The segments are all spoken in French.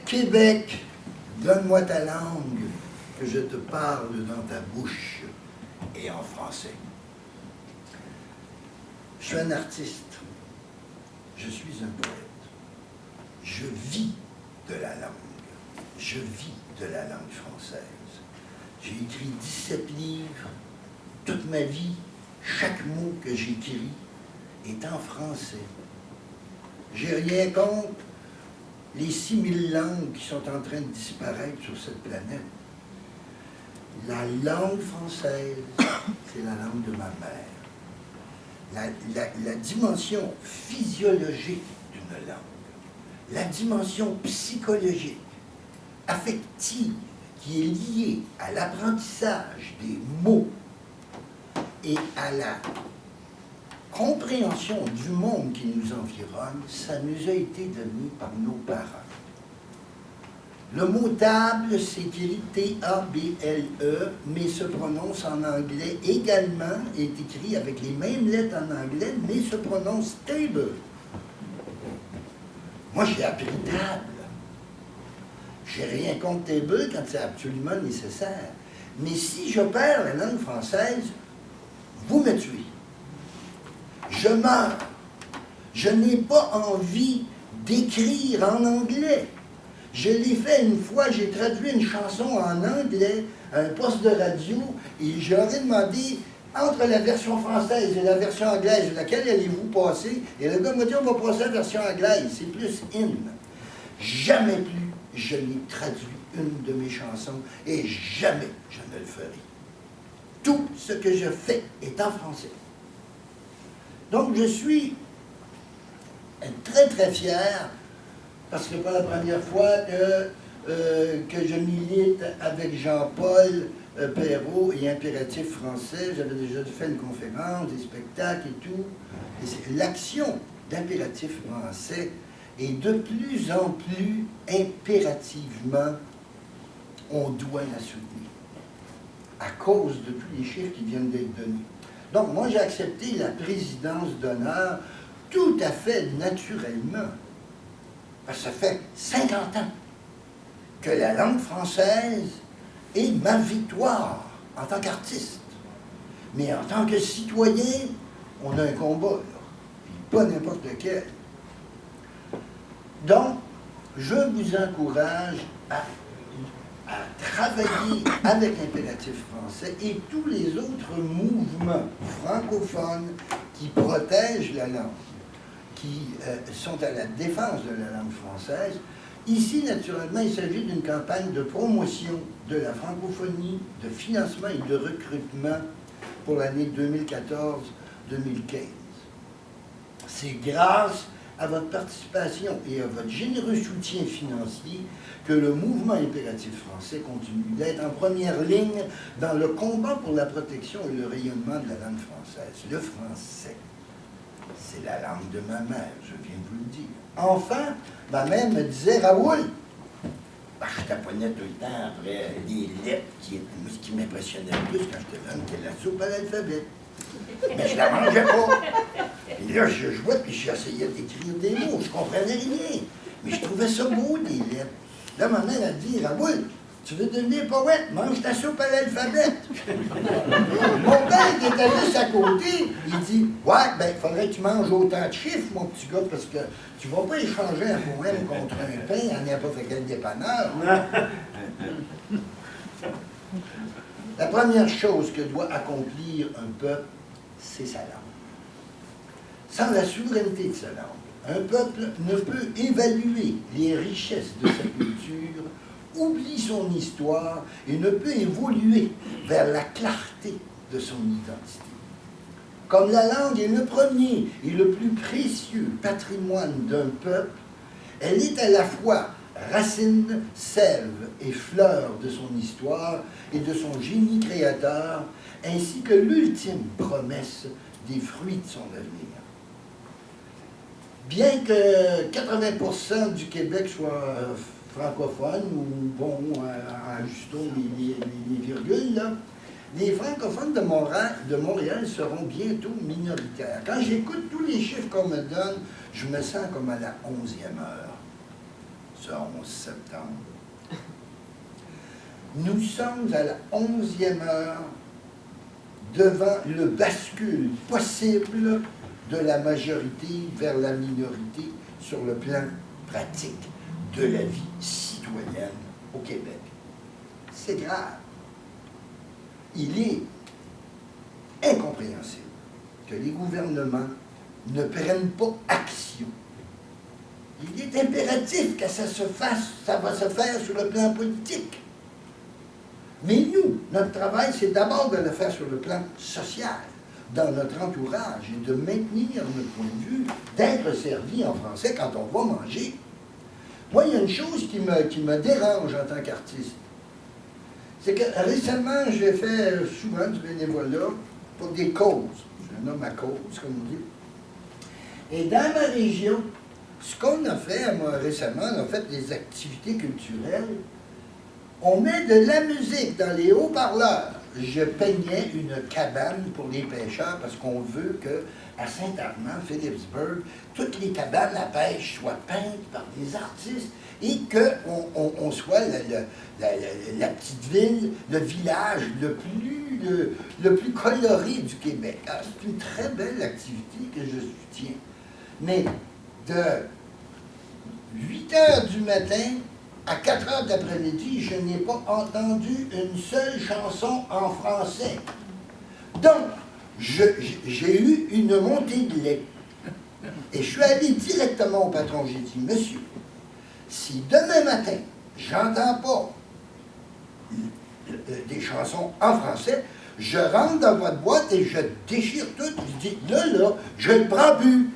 Québec, donne-moi ta langue, que je te parle dans ta bouche et en français. Je suis un artiste, je suis un poète, je vis de la langue, je vis de la langue française. J'ai écrit 17 livres, toute ma vie, chaque mot que j'écris est en français. J'ai rien contre les 6000 langues qui sont en train de disparaître sur cette planète. La langue française, c'est la langue de ma mère. La dimension physiologique d'une langue, la dimension psychologique, affective, qui est liée à l'apprentissage des mots et à la compréhension du monde qui nous environne, ça nous a été donné par nos parents. Le mot table s'écrit T-A-B-L-E, mais se prononce en anglais également, est écrit avec les mêmes lettres en anglais, mais se prononce table. Moi, j'ai appris table. J'ai rien contre table quand c'est absolument nécessaire. Mais si je perds la langue française, vous me tuez. Je meurs. Je n'ai pas envie d'écrire en anglais. Je l'ai fait une fois, j'ai traduit une chanson en anglais à un poste de radio et j'aurais demandé entre la version française et la version anglaise, laquelle allez-vous passer? Et le gars m'a dit, on va passer à la version anglaise, c'est plus in. Jamais plus je n'ai traduit une de mes chansons et jamais je ne le ferai. Tout ce que je fais est en français. Donc je suis très très fier parce que pour la première fois que je milite avec Jean-Paul Perrault et Impératif français, j'avais déjà fait une conférence, des spectacles et tout. Et l'action d'Impératif français est de plus en plus impérativement, on doit la soutenir à cause de tous les chiffres qui viennent d'être donnés. Donc moi j'ai accepté la présidence d'honneur tout à fait naturellement. Parce que ça fait 50 ans que la langue française est ma victoire en tant qu'artiste. Mais en tant que citoyen, on a un combat, là, puis pas n'importe lequel. Donc, je vous encourage à travailler avec l'Impératif français et tous les autres mouvements francophones qui protègent la langue, qui sont à la défense de la langue française. Ici, naturellement, il s'agit d'une campagne de promotion de la francophonie, de financement et de recrutement pour l'année 2014-2015. C'est grâce à votre participation et à votre généreux soutien financier que le mouvement impératif français continue d'être en première ligne dans le combat pour la protection et le rayonnement de la langue française. Le français, c'est la langue de ma mère, je viens de vous le dire. Enfin, ma mère me disait, Raoul, je taponnais tout le temps après les lettres, ce qui m'impressionnait le plus quand j'étais jeune, c'était la soupe à l'alphabet. Mais je la mangeais pas. Et là, je jouais, puis j'essayais d'écrire des mots. Je comprenais rien. Mais je trouvais ça beau, des lettres. Là, ma mère a dit, Raoul, tu veux devenir poète? Mange ta soupe à l'alphabet. Mon père, qui était juste à côté, il dit, ouais, ben, il faudrait que tu manges autant de chiffres, mon petit gars, parce que tu vas pas échanger un poème contre un pain à n'importe quel dépanneur. La première chose que doit accomplir un peuple, c'est sa langue. Sans la souveraineté de sa langue, un peuple ne peut évaluer les richesses de sa culture, oublie son histoire et ne peut évoluer vers la clarté de son identité. Comme la langue est le premier et le plus précieux patrimoine d'un peuple, elle est à la fois racine, sève et fleur de son histoire et de son génie créateur, ainsi que l'ultime promesse des fruits de son avenir. Bien que 80% du Québec soit francophone, ou bon, ajustons les virgules, là, les francophones de Montréal seront bientôt minoritaires. Quand j'écoute tous les chiffres qu'on me donne, je me sens comme à la 11e heure. ce 11 septembre. Nous sommes à la 11e heure devant le bascule possible de la majorité vers la minorité sur le plan pratique de la vie citoyenne au Québec. C'est grave. Il est incompréhensible que les gouvernements ne prennent pas action. Il est impératif que ça va se faire sur le plan politique. Mais nous, notre travail, c'est d'abord de le faire sur le plan social, dans notre entourage, et de maintenir notre point de vue, d'être servi en français quand on va manger. Moi, il y a une chose qui me dérange en tant qu'artiste. C'est que récemment, j'ai fait souvent du bénévolat pour des causes. Je nomme ma cause, comme on dit. Et dans ma région, ce qu'on a fait, moi, récemment, on a fait des activités culturelles. On met de la musique dans les haut-parleurs. Je peignais une cabane pour les pêcheurs parce qu'on veut qu'à Saint-Armand, Philipsburg, toutes les cabanes à pêche soient peintes par des artistes et qu'on soit la petite ville, le village le plus coloré du Québec. Alors, c'est une très belle activité que je soutiens. Mais de 8 heures du matin à 4 heures d'après-midi, je n'ai pas entendu une seule chanson en français. Donc, j'ai eu une montée de lait. Et je suis allé directement au patron. J'ai dit, monsieur, si demain matin, j'entends pas des chansons en français, je rentre dans votre boîte et je déchire tout. Je dis, là, je ne prends plus.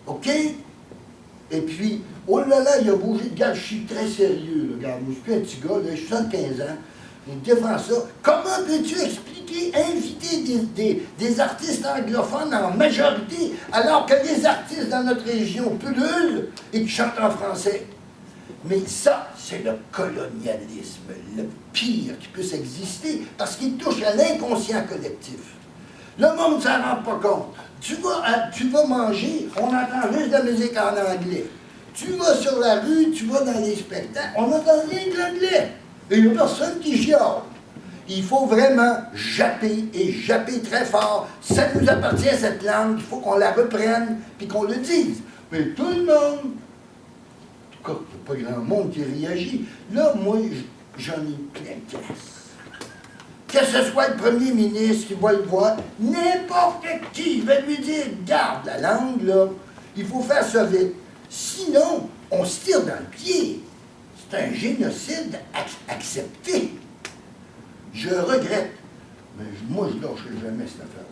OK? Et puis, oh là là, il a bougé. Regarde, je suis très sérieux. Là. Regarde, moi, je suis plus un petit gars, là, j'ai 75 ans. Je défends ça. Comment peux-tu expliquer, inviter des artistes anglophones en majorité, alors que les artistes dans notre région pullulent et qui chantent en français? Mais ça, c'est le colonialisme, le pire qui puisse exister, parce qu'il touche à l'inconscient collectif. Le monde ne s'en rend pas compte. Tu vas manger, on entend juste de la musique en anglais. Tu vas sur la rue, tu vas dans les spectacles, on n'entend rien que l'anglais. Et il n'y a personne qui chiale. Il faut vraiment japper, et japper très fort. Ça nous appartient, cette langue, il faut qu'on la reprenne, puis qu'on le dise. Mais tout le monde, en tout cas, il n'y a pas grand monde qui réagit. Là, moi, j'en ai plein de caisses. Que ce soit le premier ministre qui va le voir, n'importe qui, je vais lui dire, garde la langue, là, il faut faire ça vite. Sinon, on se tire dans le pied. C'est un génocide accepté. Je regrette, mais moi, je ne lâcherai jamais cette affaire.